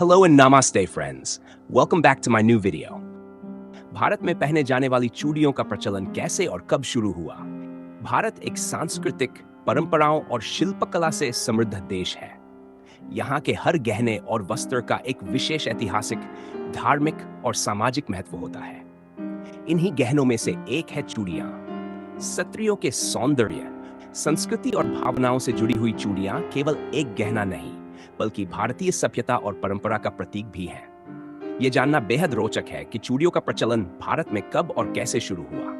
Hello and namaste friends. Welcome back to my new video. Bharat में पहने जाने वाली चूड़ियों का प्रचलन कैसे और कब शुरू हुआ? भारत एक सांस्कृतिक परंपराओं और शिल्पकला से समृद्ध देश है। यहाँ के हर गहने और वस्त्र का एक विशेष ऐतिहासिक, धार्मिक और सामाजिक महत्व होता है। इन्हीं गहनों में से एक है चूड़ियां। स्त्रियों के सौंदर्य, संस्कृति और भावनाओं से जुड़ी हुई चूड़ियां केवल एक गहना नहीं, बल्कि भारतीय सभ्यता और परंपरा का प्रतीक भी है। यह जानना बेहद रोचक है कि चूड़ियों का प्रचलन भारत में कब और कैसे शुरू हुआ।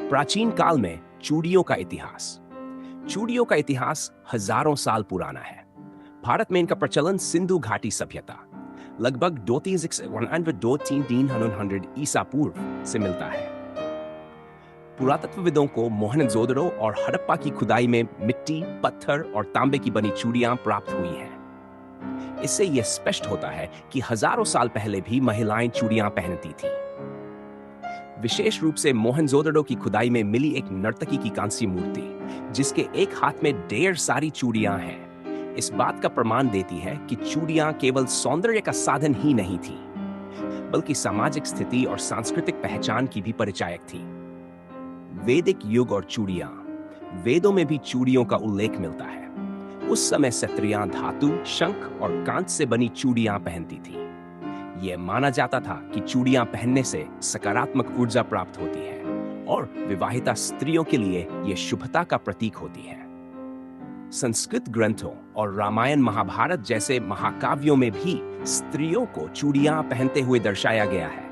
प्राचीन काल में चूड़ियों का इतिहास। चूड़ियों का इतिहास हजारों साल पुराना है। भारत में इनका प्रचलन सिंधु घाटी सभ्यता लगभग 2300 ईसा पूर्व से मिलता है। पुरातत्वविदों को मोहनजोदड़ो और हड़प्पा की खुदाई में मिट्टी, पत्थर और तांबे की बनी चूड़ियां प्राप्त हुई हैं। इससे यह स्पष्ट होता है कि हजारों साल पहले भी महिलाएं चूड़ियां पहनती थीं। विशेष रूप से मोहनजोदड़ो की खुदाई में मिली एक नर्तकी की कांस्य मूर्ति, जिसके एक हाथ में ढेर सारी चूड़ियां हैं, इस बात का प्रमाण देती है कि चूड़ियां केवल सौंदर्य का साधन ही नहीं थी, बल्कि सामाजिक स्थिति और सांस्कृतिक पहचान की भी परिचायक थी। वैदिक युग और चूड़ियां। वेदों में भी चूड़ियों का उल्लेख मिलता है। उस समय स्त्रियां धातु, शंख और कांच से बनी चूड़ियां पहनती थीं। यह माना जाता था कि चूड़ियां पहनने से सकारात्मक ऊर्जा प्राप्त होती है और विवाहिता स्त्रियों के लिए यह शुभता का प्रतीक होती है। संस्कृत ग्रंथों और रामायण महाभारत जैसे महाकाव्यों में भी स्त्रियों को चूड़ियां पहनते हुए दर्शाया गया है।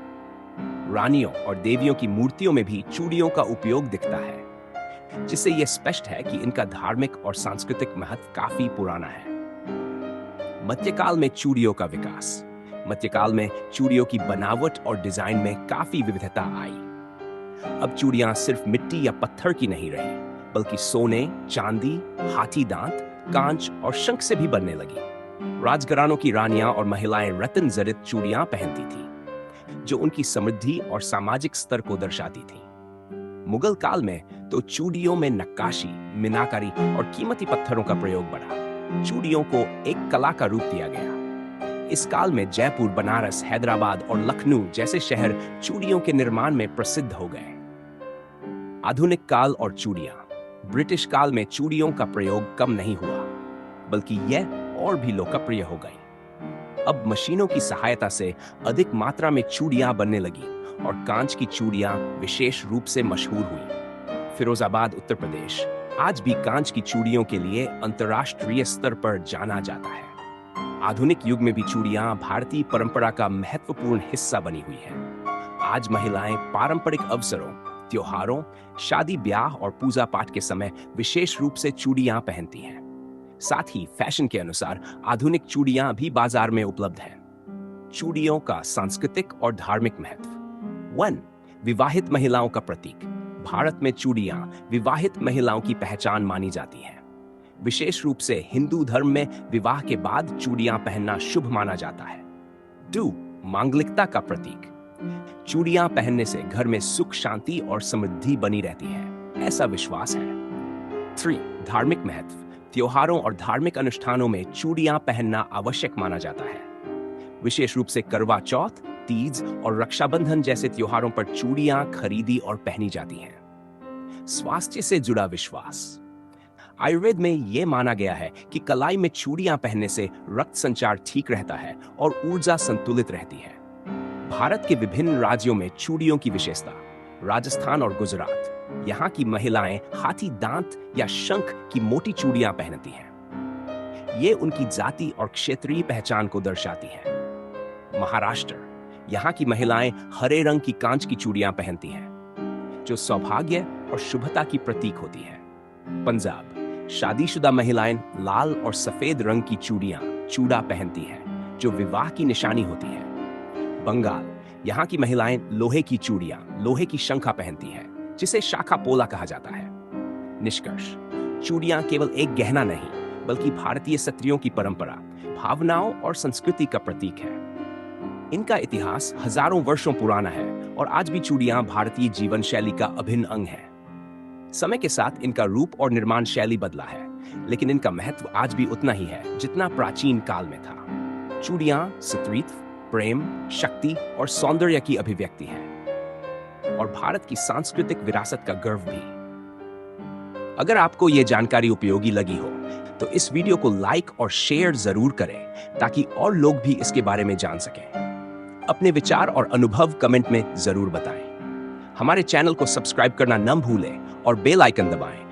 रानियों और देवियों की मूर्तियों में भी चूड़ियों का उपयोग दिखता है, जिससे यह स्पष्ट है कि इनका धार्मिक और सांस्कृतिक महत्व काफी पुराना है। मध्यकाल में चूड़ियों का विकास। मध्यकाल में चूड़ियों की बनावट और डिजाइन में काफी विविधता आई। अब चूड़ियां सिर्फ मिट्टी या पत्थर की नहीं रही, बल्कि सोने, चांदी, हाथी दांत, कांच और शंख से भी बनने लगी। राजघरानों की रानियां और महिलाएं रत्न जड़ित चूड़ियां पहनती थीं, जो उनकी समृद्धि और सामाजिक स्तर को दर्शाती थी। मुगल काल में तो चूड़ियों में नक्काशी, मीनाकारी और कीमती पत्थरों का प्रयोग बढ़ा। चूड़ियों को एक कला का रूप दिया गया। इस काल में जयपुर, बनारस, हैदराबाद और लखनऊ जैसे शहर चूड़ियों के निर्माण में प्रसिद्ध हो गए। आधुनिक काल और चूड़ियां। ब्रिटिश काल में चूड़ियों का प्रयोग कम नहीं हुआ, बल्कि यह और भी लोकप्रिय हो गई। अब मशीनों की सहायता से अधिक मात्रा में चूड़ियां बनने लगी और कांच की चूड़ियां विशेष रूप से मशहूर हुई। फिरोजाबाद, उत्तर प्रदेश आज भी कांच की चूड़ियों के लिए अंतर्राष्ट्रीय स्तर पर जाना जाता है। आधुनिक युग में भी चूड़ियां भारतीय परंपरा का महत्वपूर्ण हिस्सा बनी हुई हैं। आज महिलाएं पारंपरिक अवसरों, त्योहारों, शादी ब्याह और पूजा पाठ के समय विशेष रूप से चूड़ियां पहनती हैं। साथ ही फैशन के अनुसार आधुनिक चूड़ियां भी बाजार में उपलब्ध हैं। चूड़ियों का सांस्कृतिक और धार्मिक महत्व। 1. विवाहित महिलाओं का प्रतीक। भारत में चूड़ियां विवाहित महिलाओं की पहचान मानी जाती हैं। विशेष रूप से हिंदू धर्म में विवाह के बाद चूड़ियां पहनना शुभ माना जाता है। 2. मांगलिकता का प्रतीक। चूड़ियां पहनने से घर में सुख, शांति और समृद्धि बनी रहती है, ऐसा विश्वास है। 3. धार्मिक महत्व। त्योहारों और धार्मिक अनुष्ठानों में चूड़ियां पहनना आवश्यक माना जाता है। विशेष रूप से करवा चौथ, तीज और रक्षाबंधन जैसे त्योहारों पर चूड़ियां खरीदी और पहनी जाती हैं। स्वास्थ्य से जुड़ा विश्वास। आयुर्वेद में यह माना गया है कि कलाई में चूड़ियां पहनने से रक्त संचार ठीक रहता है और ऊर्जा संतुलित रहती है। भारत के विभिन्न राज्यों में चूड़ियों की विशेषता। राजस्थान और गुजरात, यहाँ की महिलाएं हाथी दांत या शंख की मोटी चूड़ियां पहनती हैं। ये उनकी जाति और क्षेत्रीय पहचान को दर्शाती हैं। महाराष्ट्र, यहाँ की महिलाएं हरे रंग की कांच की चूड़ियां पहनती हैं, जो सौभाग्य और शुभता की प्रतीक होती है। पंजाब, शादीशुदा महिलाएं लाल और सफेद रंग की चूड़ा पहनती हैं, जो विवाह की निशानी होती है। बंगाल, यहाँ की महिलाएं लोहे की चूड़ियां, लोहे की शंखा पहनती हैं, जिसे शाखा पोला कहा जाता है। निष्कर्ष, चूड़ियां केवल एक गहना नहीं, बल्कि भारतीय स्त्रियों की परंपरा, भावनाओं और संस्कृति का प्रतीक है। इनका इतिहास हजारों वर्षों पुराना है और आज भी चूड़ियां भारतीय जीवन शैली का अभिन्न अंग है। समय के साथ इनका रूप और निर्माण शैली बदला है, लेकिन इनका महत्व आज भी उतना ही है जितना प्राचीन काल में था। चूड़ियां सत्वित्व, प्रेम, शक्ति और सौंदर्य की अभिव्यक्ति है और भारत की सांस्कृतिक विरासत का गर्व भी। अगर आपको यह जानकारी उपयोगी लगी हो तो इस वीडियो को लाइक और शेयर जरूर करें ताकि और लोग भी इसके बारे में जान सकें। अपने विचार और अनुभव कमेंट में जरूर बताएं। हमारे चैनल को सब्सक्राइब करना न भूलें और बेल आइकन दबाएं